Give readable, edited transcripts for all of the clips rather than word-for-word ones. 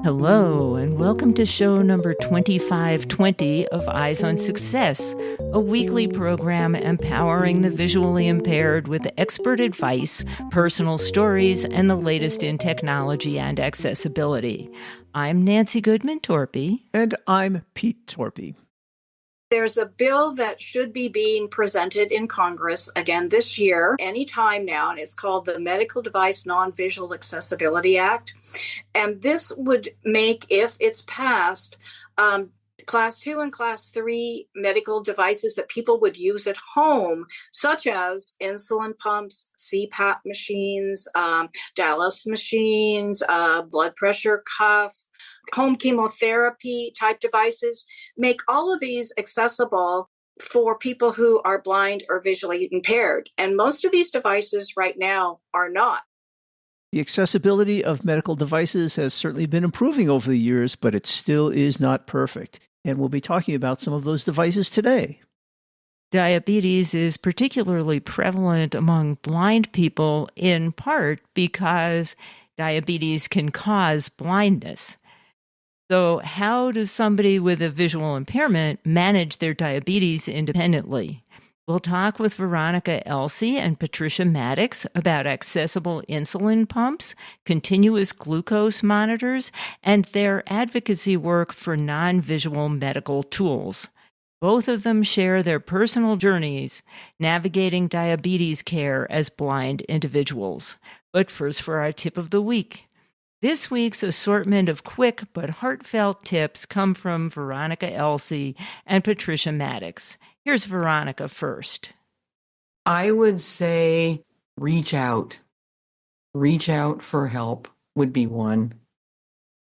Hello, and welcome to show number 2520 of Eyes on Success, a weekly program empowering the visually impaired with expert advice, personal stories, and the latest in technology and accessibility. I'm Nancy Torpey. And I'm Pete Torpey. There's a bill that should be being presented in Congress again this year, anytime now, and it's called the Medical Device Non-Visual Accessibility Act. And this would make, if it's passed, Class 2 and Class 3 medical devices that people would use at home, such as insulin pumps, CPAP machines, dialysis machines, blood pressure cuff, home chemotherapy type devices, make all of these accessible for people who are blind or visually impaired. And most of these devices right now are not. The accessibility of medical devices has certainly been improving over the years, but it still is not perfect. And we'll be talking about some of those devices today. Diabetes is particularly prevalent among blind people, in part because diabetes can cause blindness. So how does somebody with a visual impairment manage their diabetes independently? We'll talk with Veronica, Elsea, and Patricia Maddix about accessible insulin pumps, continuous glucose monitors, and their advocacy work for non-visual medical tools. Both of them share their personal journeys navigating diabetes care as blind individuals. But first for our tip of the week. This week's assortment of quick but heartfelt tips come from Veronica, Elsea, and Patricia Maddix. Here's Veronica first. I would say reach out. Reach out for help would be one.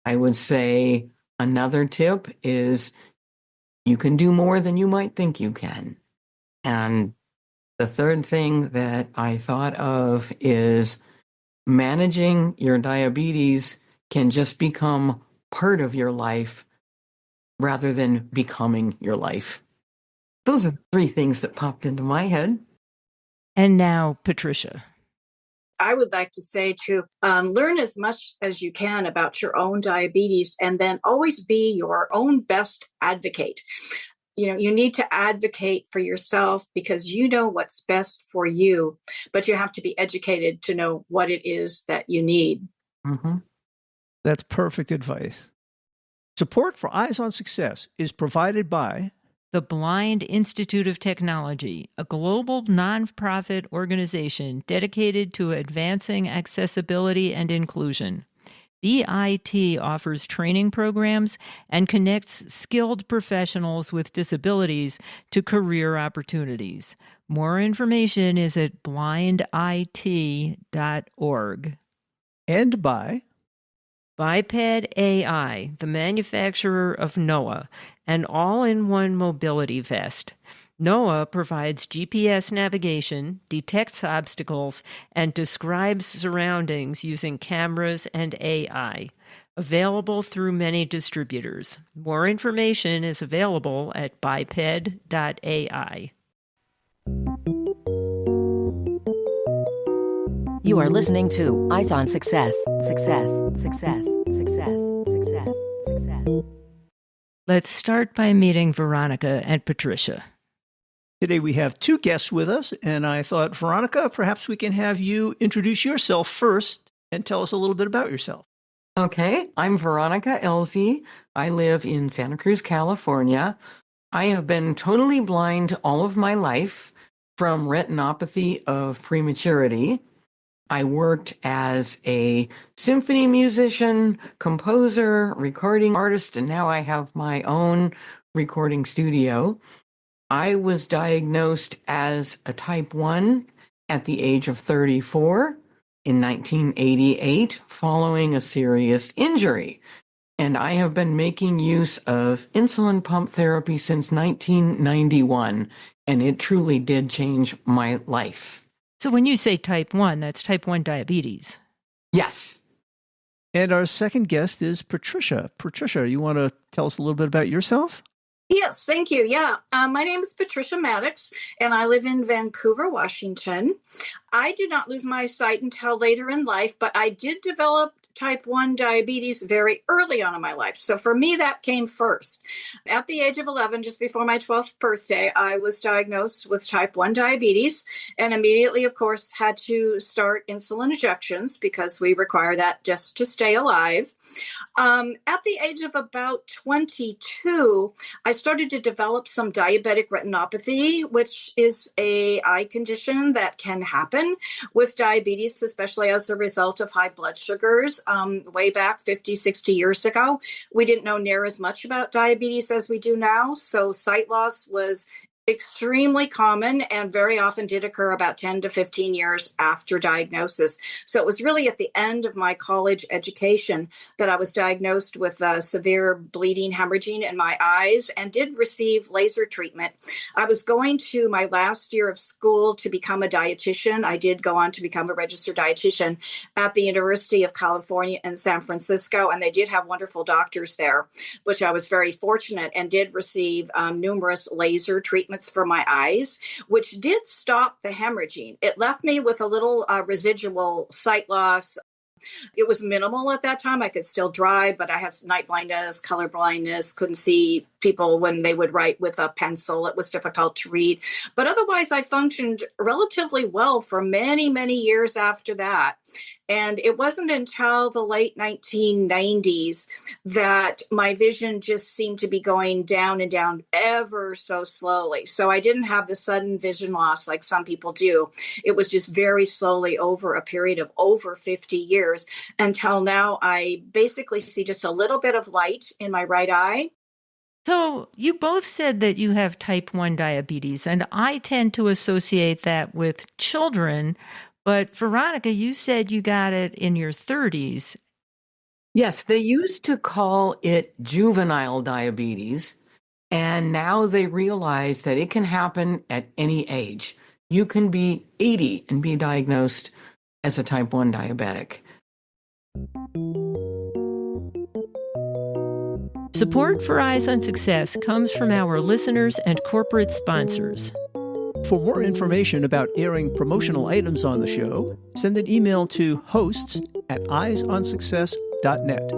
I would say another tip is you can do more than you might think you can. And the third thing that I thought of is managing your diabetes can just become part of your life rather than becoming your life. Those are three things that popped into my head. And now, Patricia. I would like to say to learn as much as you can about your own diabetes and then always be your own best advocate. You know, you need to advocate for yourself because you know what's best for you, but you have to be educated to know what it is that you need. Mm-hmm. That's perfect advice. Support for Eyes on Success is provided by the Blind Institute of Technology, a global nonprofit organization dedicated to advancing accessibility and inclusion. BIT offers training programs and connects skilled professionals with disabilities to career opportunities. More information is at blindit.org. And by Biped AI, the manufacturer of NOAA, an all-in-one mobility vest. NOAA provides GPS navigation, detects obstacles, and describes surroundings using cameras and AI. Available through many distributors. More information is available at biped.ai. You are listening to Eyes on Success. Success, success, success, success, success. Let's start by meeting Veronica and Patricia. Today we have two guests with us, and I thought, Veronica, perhaps we can have you introduce yourself first and tell us a little bit about yourself. Okay, I'm Veronica Elsea. I live in Santa Cruz, California. I have been totally blind all of my life from retinopathy of prematurity. I worked as a symphony musician, composer, recording artist, and now I have my own recording studio. I was diagnosed as a type 1 at the age of 34 in 1988 following a serious injury. And I have been making use of insulin pump therapy since 1991, and it truly did change my life. So when you say type 1, that's type 1 diabetes. Yes. And our second guest is Patricia. Patricia, you want to tell us a little bit about yourself? Yes, thank you. Yeah, my name is Patricia Maddix, and I live in Vancouver, Washington. I did not lose my sight until later in life, but I did develop type 1 diabetes very early on in my life. So for me, that came first. At the age of 11, just before my 12th birthday, I was diagnosed with type 1 diabetes and immediately, of course, had to start insulin injections because we require that just to stay alive. At the age of about 22, I started to develop some diabetic retinopathy, which is a eye condition that can happen with diabetes, especially as a result of high blood sugars. Way back 50, 60 years ago, we didn't know near as much about diabetes as we do now. So sight loss was extremely common and very often did occur about 10 to 15 years after diagnosis. So it was really at the end of my college education that I was diagnosed with severe bleeding, hemorrhaging in my eyes and did receive laser treatment. I was going to my last year of school to become a dietitian. I did go on to become a registered dietitian at the University of California in San Francisco, and they did have wonderful doctors there, which I was very fortunate and did receive numerous laser treatments for my eyes, which did stop the hemorrhaging. It left me with a little residual sight loss. It was minimal at that time. I could still drive, but I had night blindness, color blindness, couldn't see people when they would write with a pencil. It was difficult to read. But otherwise, I functioned relatively well for many, many years after that. And it wasn't until the late 1990s that my vision just seemed to be going down and down ever so slowly. So I didn't have the sudden vision loss like some people do. It was just very slowly over a period of over 50 years until now I basically see just a little bit of light in my right eye. So you both said that you have type 1 diabetes, and I tend to associate that with children. But Veronica, you said you got it in your 30s. Yes, they used to call it juvenile diabetes, and now they realize that it can happen at any age. You can be 80 and be diagnosed as a type 1 diabetic. Support for Eyes on Success comes from our listeners and corporate sponsors. For more information about airing promotional items on the show, send an email to hosts@eyesonsuccess.net.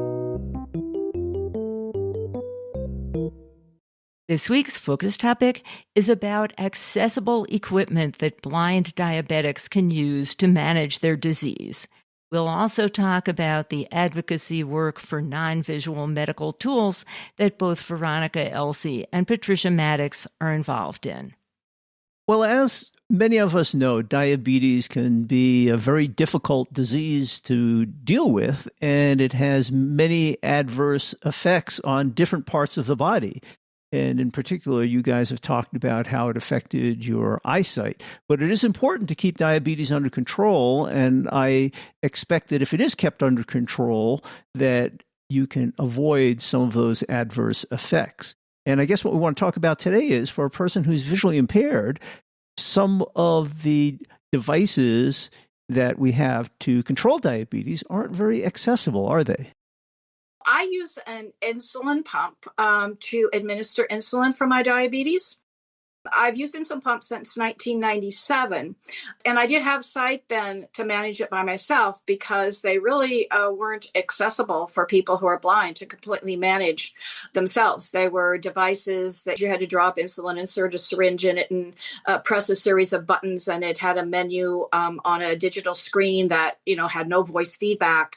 This week's focus topic is about accessible equipment that blind diabetics can use to manage their disease. We'll also talk about the advocacy work for non-visual medical tools that both Veronica Elsea and Patricia Maddix are involved in. Well, as many of us know, diabetes can be a very difficult disease to deal with, and it has many adverse effects on different parts of the body. And in particular, you guys have talked about how it affected your eyesight. But it is important to keep diabetes under control, and I expect that if it is kept under control, that you can avoid some of those adverse effects. And I guess what we want to talk about today is for a person who's visually impaired, some of the devices that we have to control diabetes aren't very accessible, are they? I use an insulin pump to administer insulin for my diabetes. I've used insulin pumps since 1997, and I did have sight then to manage it by myself because they really weren't accessible for people who are blind to completely manage themselves. They were devices that you had to drop insulin, insert a syringe in it, and press a series of buttons, and it had a menu on a digital screen that had no voice feedback.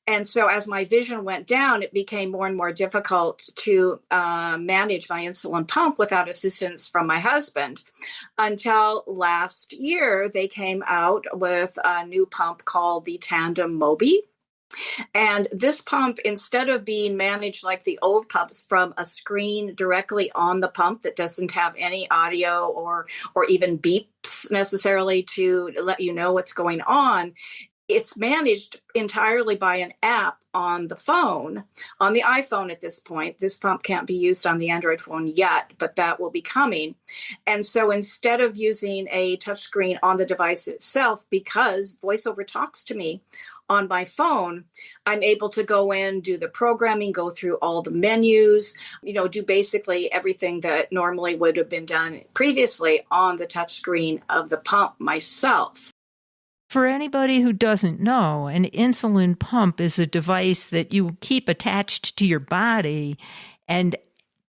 And so as my vision went down, it became more and more difficult to manage my insulin pump without assistance from my husband. Until last year, they came out with a new pump called the Tandem Mobi. And this pump, instead of being managed like the old pumps from a screen directly on the pump that doesn't have any audio or even beeps necessarily to let you know what's going on, It's managed entirely by an app on the phone, on the iPhone at this point. This pump can't be used on the Android phone yet, but that will be coming. And so instead of using a touchscreen on the device itself, because VoiceOver talks to me on my phone, I'm able to go in, do the programming, go through all the menus, do basically everything that normally would have been done previously on the touchscreen of the pump myself. For anybody who doesn't know, an insulin pump is a device that you keep attached to your body, and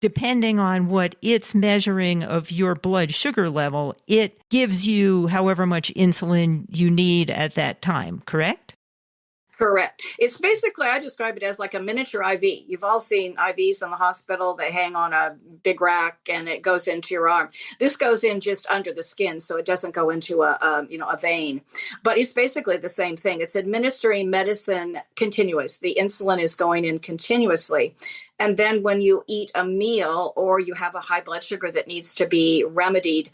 depending on what it's measuring of your blood sugar level, it gives you however much insulin you need at that time, correct? Correct. It's basically, I describe it as like a miniature IV. You've all seen IVs in the hospital. They hang on a big rack and it goes into your arm. This goes in just under the skin, so it doesn't go into a vein. But it's basically the same thing. It's administering medicine continuous. The insulin is going in continuously. And then when you eat a meal or you have a high blood sugar that needs to be remedied,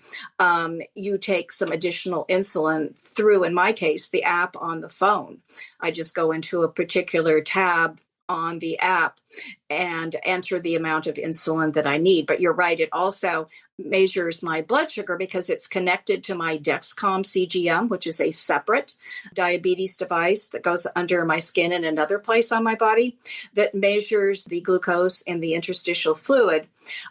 you take some additional insulin through, in my case, the app on the phone. I just go into a particular tab on the app and enter the amount of insulin that I need. But you're right, it also measures my blood sugar because it's connected to my Dexcom CGM, which is a separate diabetes device that goes under my skin in another place on my body that measures the glucose in the interstitial fluid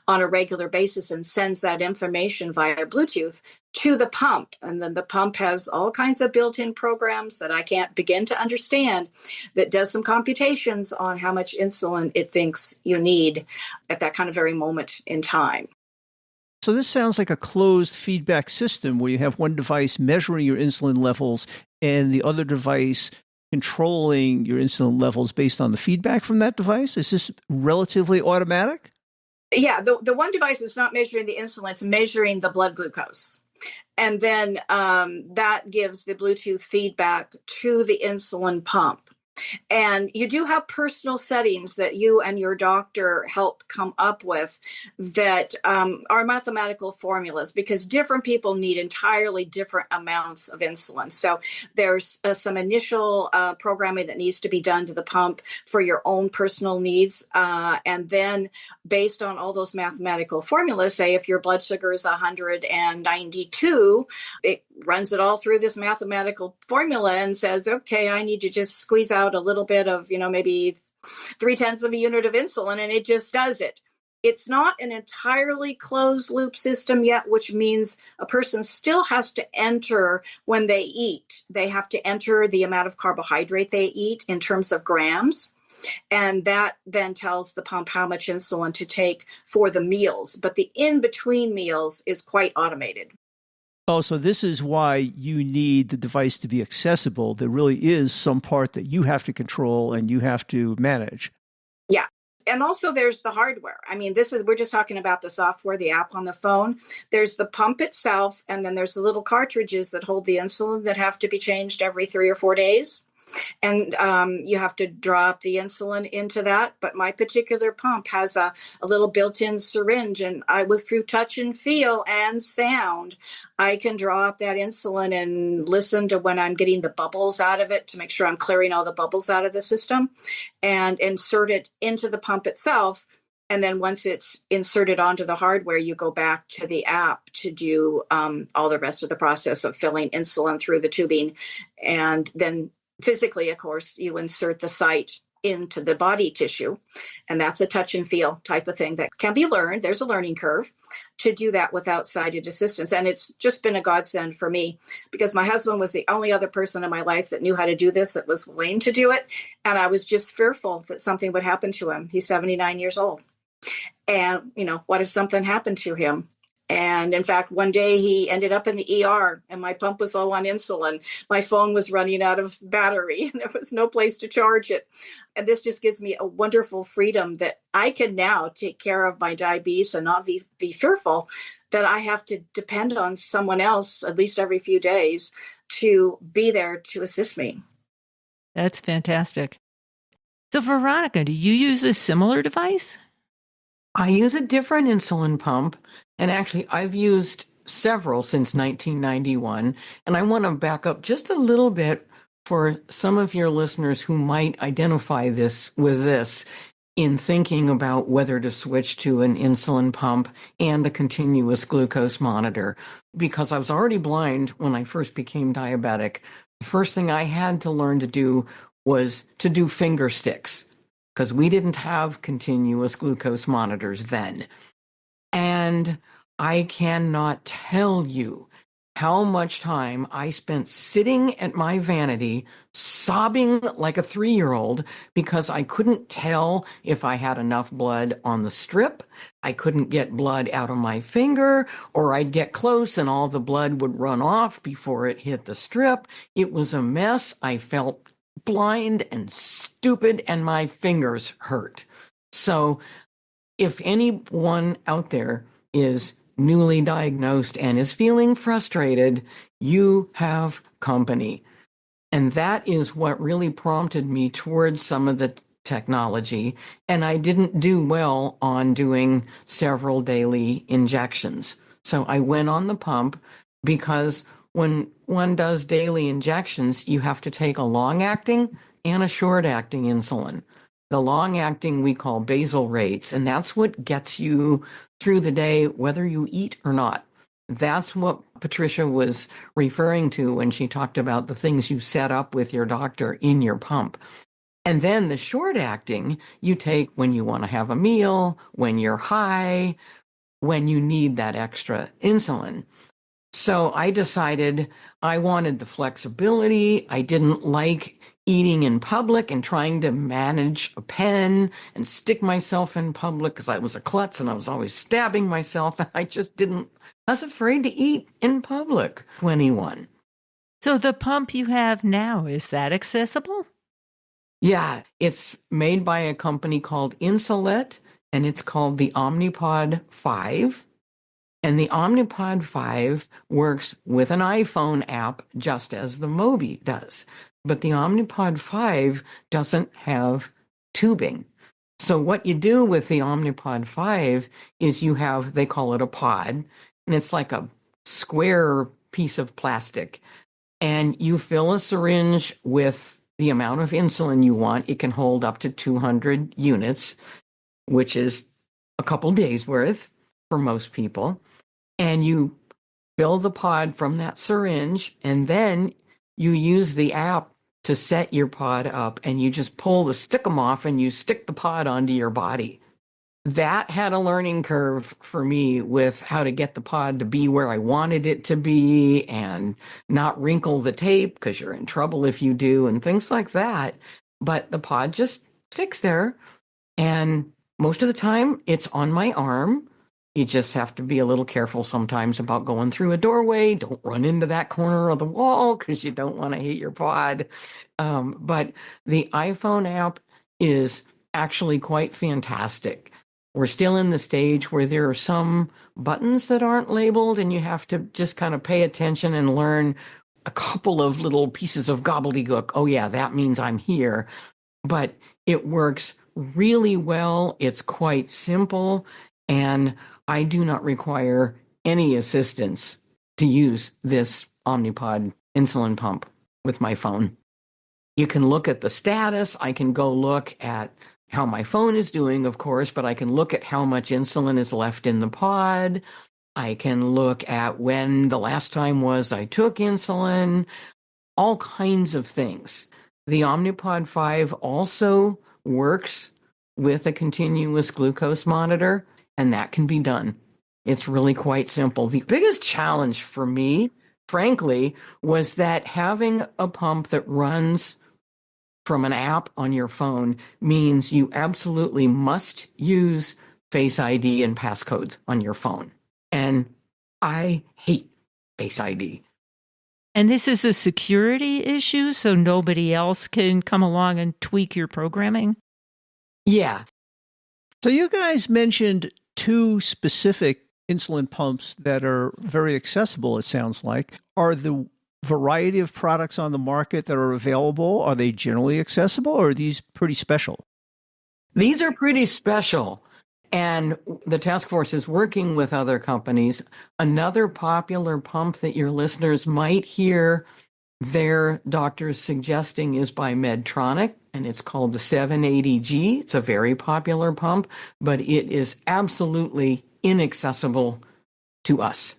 on a regular basis and sends that information via Bluetooth to the pump. And then the pump has all kinds of built-in programs that I can't begin to understand that does some computations on how much insulin it thinks you need at that kind of very moment in time. So this sounds like a closed feedback system where you have one device measuring your insulin levels and the other device controlling your insulin levels based on the feedback from that device. Is this relatively automatic? Yeah, the one device is not measuring the insulin, it's measuring the blood glucose. And then that gives the Bluetooth feedback to the insulin pump. And you do have personal settings that you and your doctor help come up with that are mathematical formulas because different people need entirely different amounts of insulin. So there's some initial programming that needs to be done to the pump for your own personal needs. And then based on all those mathematical formulas, say if your blood sugar is 192, it runs it all through this mathematical formula and says, okay, I need to just squeeze out a little bit of, maybe 0.3 of a unit of insulin, and it just does it. It's not an entirely closed loop system yet, which means a person still has to enter when they eat. They have to enter the amount of carbohydrate they eat in terms of grams. And that then tells the pump how much insulin to take for the meals. But the in-between meals is quite automated. Oh, so this is why you need the device to be accessible. There really is some part that you have to control and you have to manage. Yeah. And also there's the hardware. I mean, we're just talking about the software, the app on the phone. There's the pump itself, and then there's the little cartridges that hold the insulin that have to be changed every 3 or 4 days. And you have to drop the insulin into that. But my particular pump has a little built-in syringe, and through touch and feel and sound, I can draw up that insulin and listen to when I'm getting the bubbles out of it to make sure I'm clearing all the bubbles out of the system and insert it into the pump itself. And then once it's inserted onto the hardware, you go back to the app to do all the rest of the process of filling insulin through the tubing. And then physically, of course, you insert the site into the body tissue. And that's a touch and feel type of thing that can be learned. There's a learning curve to do that without sighted assistance. And it's just been a godsend for me because my husband was the only other person in my life that knew how to do this, that was willing to do it. And I was just fearful that something would happen to him. He's 79 years old. And, what if something happened to him? And in fact, one day he ended up in the ER and my pump was low on insulin. My phone was running out of battery and there was no place to charge it. And this just gives me a wonderful freedom that I can now take care of my diabetes and not be fearful that I have to depend on someone else at least every few days to be there to assist me. That's fantastic. So Veronica, do you use a similar device? I use a different insulin pump, and actually I've used several since 1991, and I want to back up just a little bit for some of your listeners who might identify this with this in thinking about whether to switch to an insulin pump and a continuous glucose monitor. Because I was already blind when I first became diabetic, the first thing I had to learn to do was to do finger sticks, because we didn't have continuous glucose monitors then. And I cannot tell you how much time I spent sitting at my vanity, sobbing like a 3-year-old because I couldn't tell if I had enough blood on the strip. I couldn't get blood out of my finger, or I'd get close and all the blood would run off before it hit the strip. It was a mess. I felt blind and stupid, and my fingers hurt. So if anyone out there is newly diagnosed and is feeling frustrated, you have company. And that is what really prompted me towards some of the technology. And I didn't do well on doing several daily injections. So I went on the pump, because when one does daily injections, you have to take a long-acting and a short-acting insulin. The long-acting we call basal rates, and that's what gets you through the day, whether you eat or not. That's what Patricia was referring to when she talked about the things you set up with your doctor in your pump. And then the short-acting you take when you want to have a meal, when you're high, when you need that extra insulin. So I decided I wanted the flexibility. I didn't like eating in public and trying to manage a pen and stick myself in public, because I was a klutz and I was always stabbing myself, and I was afraid to eat in public. 21. So the pump you have now, is that accessible? Yeah, it's made by a company called Insulet, and it's called the Omnipod 5. And the Omnipod 5 works with an iPhone app just as the Mobi does. But the Omnipod 5 doesn't have tubing. So what you do with the Omnipod 5 is they call it a pod, and it's like a square piece of plastic. And you fill a syringe with the amount of insulin you want. It can hold up to 200 units, which is a couple days worth for most people. And you fill the pod from that syringe, and then you use the app to set your pod up, and you just pull the stickum off and you stick the pod onto your body. That had a learning curve for me with how to get the pod to be where I wanted it to be and not wrinkle the tape, because you're in trouble if you do, and things like that. But the pod just sticks there, and most of the time it's on my arm. You just have to be a little careful sometimes about going through a doorway. Don't run into that corner of the wall, because you don't want to hit your pod. But the iPhone app is actually quite fantastic. We're still in the stage where there are some buttons that aren't labeled, and you have to just kind of pay attention and learn a couple of little pieces of gobbledygook. Oh yeah, that means I'm here. But it works really well. It's quite simple. And I do not require any assistance to use this Omnipod insulin pump with my phone. You can look at the status. I can go look at how my phone is doing, of course, but I can look at how much insulin is left in the pod. I can look at when the last time was I took insulin, all kinds of things. The Omnipod 5 also works with a continuous glucose monitor, and that can be done. It's really quite simple. The biggest challenge for me, frankly, was that having a pump that runs from an app on your phone means you absolutely must use Face ID and passcodes on your phone. And I hate Face ID. And this is a security issue, so nobody else can come along and tweak your programming? Yeah. So you guys mentioned two specific insulin pumps that are very accessible, it sounds like. Are the variety of products on the market that are available, are they generally accessible, or are these pretty special? These are pretty special. And the task force is working with other companies. Another popular pump that your listeners might hear their doctor is suggesting is by Medtronic, and it's called the 780G. It's a very popular pump, but it is absolutely inaccessible to us.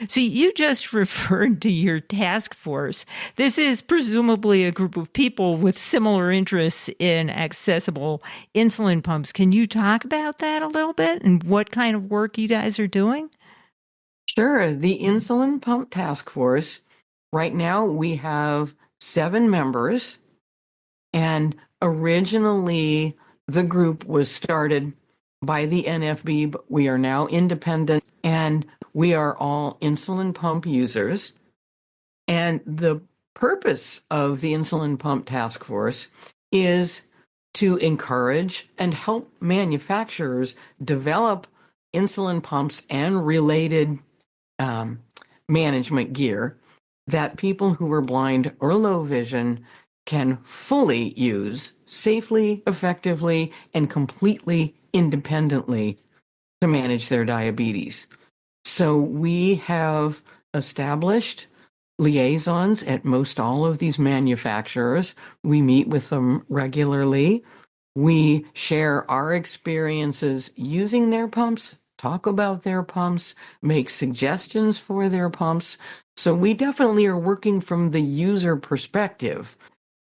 See, you just referred to your task force. This is presumably a group of people with similar interests in accessible insulin pumps. Can you talk about that a little bit and what kind of work you guys are doing? Sure. The Insulin Pump Task Force, right now we have 7 members, and originally the group was started by the NFB, but we are now independent, and we are all insulin pump users. And the purpose of the Insulin Pump Task Force is to encourage and help manufacturers develop insulin pumps and related management gear that people who are blind or low vision can fully use safely, effectively, and completely independently to manage their diabetes. So we have established liaisons at most all of these manufacturers. We meet with them regularly. We share our experiences using their pumps, talk about their pumps, make suggestions for their pumps. So we definitely are working from the user perspective.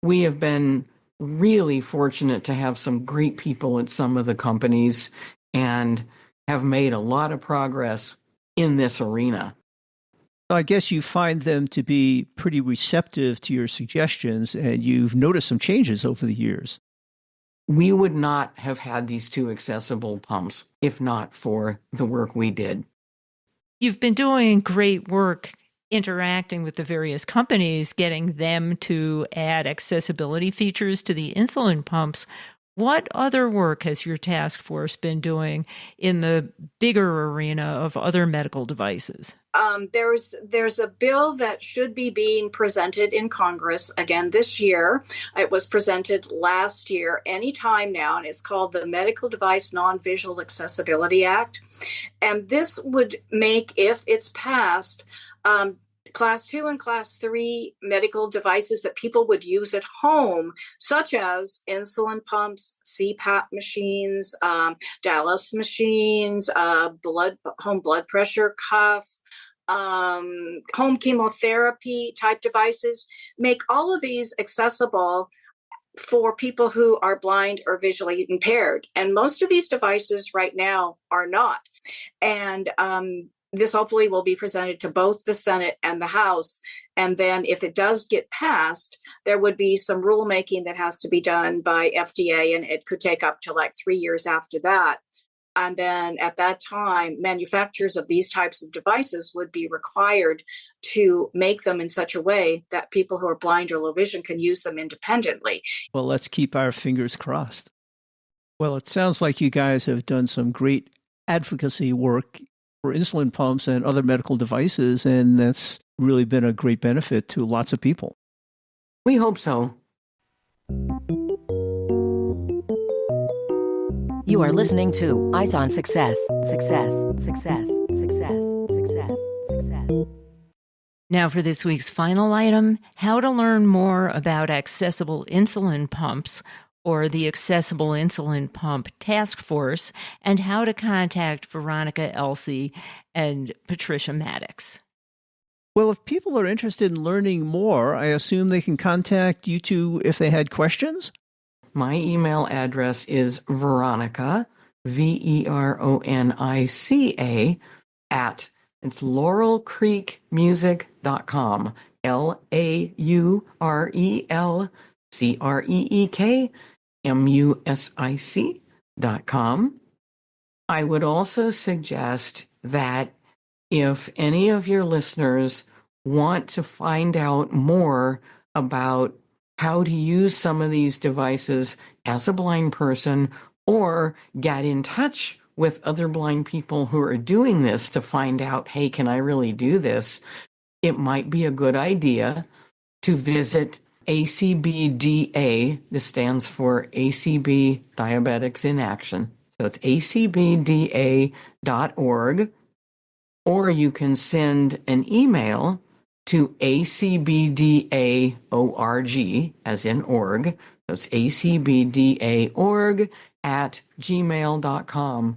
We have been really fortunate to have some great people at some of the companies and have made a lot of progress in this arena. I guess you find them to be pretty receptive to your suggestions, and you've noticed some changes over the years. We would not have had these 2 accessible pumps if not for the work we did. You've been doing great work interacting with the various companies, getting them to add accessibility features to the insulin pumps. What other work has your task force been doing in the bigger arena of other medical devices? There's a bill that should be being presented in Congress again this year. It was presented last year, anytime now, and it's called the Medical Device Non-Visual Accessibility Act. And this would make, if it's passed, Class 2 and Class 3 medical devices that people would use at home, such as insulin pumps, CPAP machines, dialysis machines, home blood pressure cuff, home chemotherapy type devices, make all of these accessible for people who are blind or visually impaired. And most of these devices right now are not. And this hopefully will be presented to both the Senate and the House. And then if it does get passed, there would be some rulemaking that has to be done by FDA, and it could take up to like 3 years after that. And then at that time, manufacturers of these types of devices would be required to make them in such a way that people who are blind or low vision can use them independently. Well, let's keep our fingers crossed. Well, it sounds like you guys have done some great advocacy work for insulin pumps and other medical devices, and that's really been a great benefit to lots of people. We hope so. You are listening to Eyes on Success. Success, success, success, success, success. Now for this week's final item, how to learn more about accessible insulin pumps or the Accessible Insulin Pump Task Force, and how to contact Veronica, Elsea, and Patricia Maddix. Well, if people are interested in learning more, I assume they can contact you two if they had questions? My email address is Veronica, Veronica, at it's laurelcreekmusic.com, LaurelCreekmusic.com. I would also suggest that if any of your listeners want to find out more about how to use some of these devices as a blind person, or get in touch with other blind people who are doing this to find out, hey, can I really do this? It might be a good idea to visit ACBDA. This stands for ACB Diabetics in Action. So it's acbda.org, or you can send an email to acbdaorg, as in org. That's acbdaorg at gmail.com.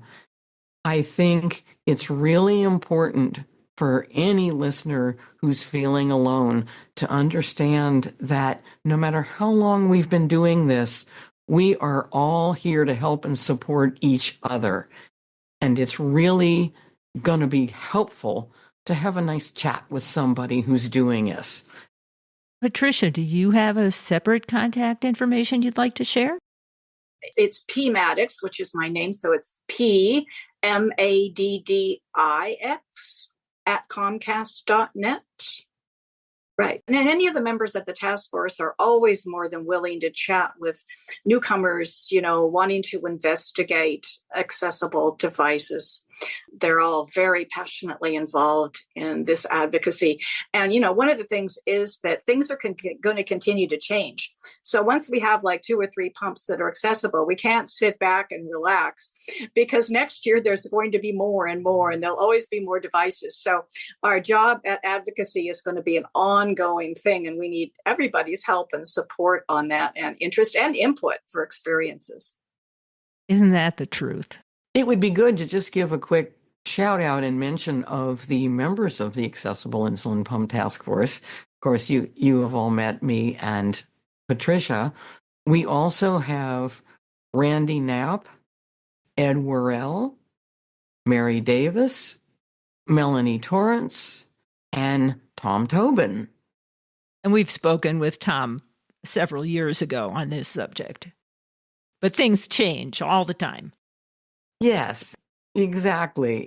I think it's really important for any listener who's feeling alone to understand that no matter how long we've been doing this, we are all here to help and support each other. And it's really going to be helpful to have a nice chat with somebody who's doing this. Patricia, do you have a separate contact information you'd like to share? It's Maddix, which is my name. So it's PMADDIX at Comcast.net. Right. And any of the members of the task force are always more than willing to chat with newcomers, wanting to investigate accessible devices. They're all very passionately involved in this advocacy. And, one of the things is that things are going to continue to change. So once we have like 2 or 3 pumps that are accessible, we can't sit back and relax, because next year there's going to be more and more, and there'll always be more devices. So our job at advocacy is going to be an ongoing thing, and we need everybody's help and support on that, and interest and input for experiences. Isn't that the truth? It would be good to just give a quick shout out and mention of the members of the Accessible Insulin Pump Task Force. Of course, you have all met me and Patricia. We also have Randy Knapp, Ed Worrell, Mary Davis, Melanie Torrance, and Tom Tobin. And we've spoken with Tom several years ago on this subject. But things change all the time. Yes, exactly.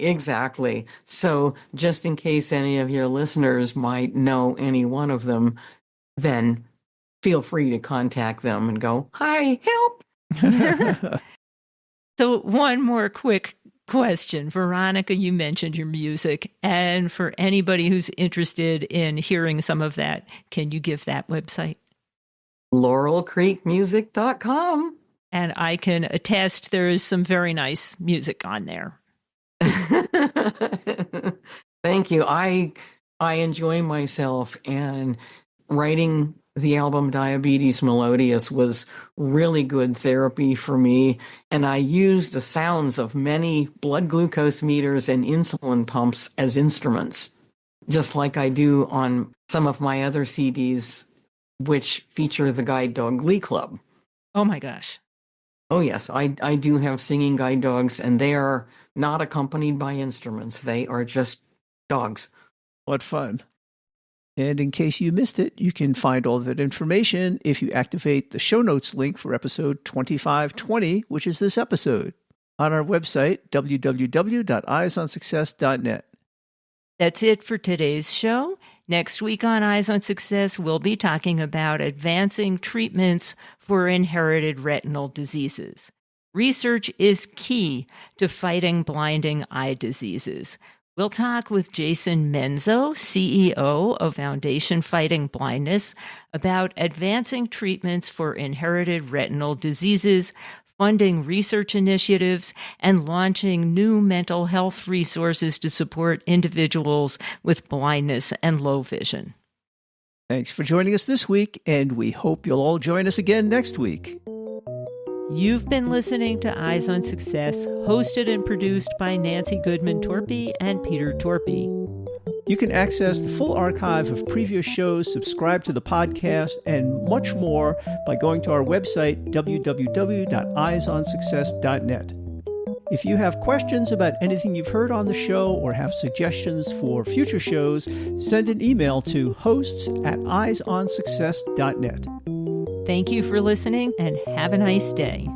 So just in case any of your listeners might know any one of them, then feel free to contact them and go, "Hi, help." So one more quick question. Veronica, you mentioned your music. And for anybody who's interested in hearing some of that, can you give that website? LaurelCreekMusic.com. And I can attest there is some very nice music on there. Thank you. I enjoy myself, and writing the album Diabetes Melodious was really good therapy for me. And I used the sounds of many blood glucose meters and insulin pumps as instruments, just like I do on some of my other CDs, which feature the Guide Dog Glee Club. Oh my gosh. Oh, yes, I do have singing guide dogs, and they are not accompanied by instruments. They are just dogs. What fun. And in case you missed it, you can find all of that information if you activate the show notes link for episode 2520, which is this episode, on our website, www.eyesonsuccess.net. That's it for today's show. Next week on Eyes on Success, we'll be talking about advancing treatments for inherited retinal diseases. Research is key to fighting blinding eye diseases. We'll talk with Jason Menzo, CEO of Foundation Fighting Blindness, about advancing treatments for inherited retinal diseases, funding research initiatives, and launching new mental health resources to support individuals with blindness and low vision. Thanks for joining us this week, and we hope you'll all join us again next week. You've been listening to Eyes on Success, hosted and produced by Nancy Goodman-Torpey and Peter Torpey. You can access the full archive of previous shows, subscribe to the podcast, and much more by going to our website, www.eyesonsuccess.net. If you have questions about anything you've heard on the show or have suggestions for future shows, send an email to hosts@eyesonsuccess.net. Thank you for listening, and have a nice day.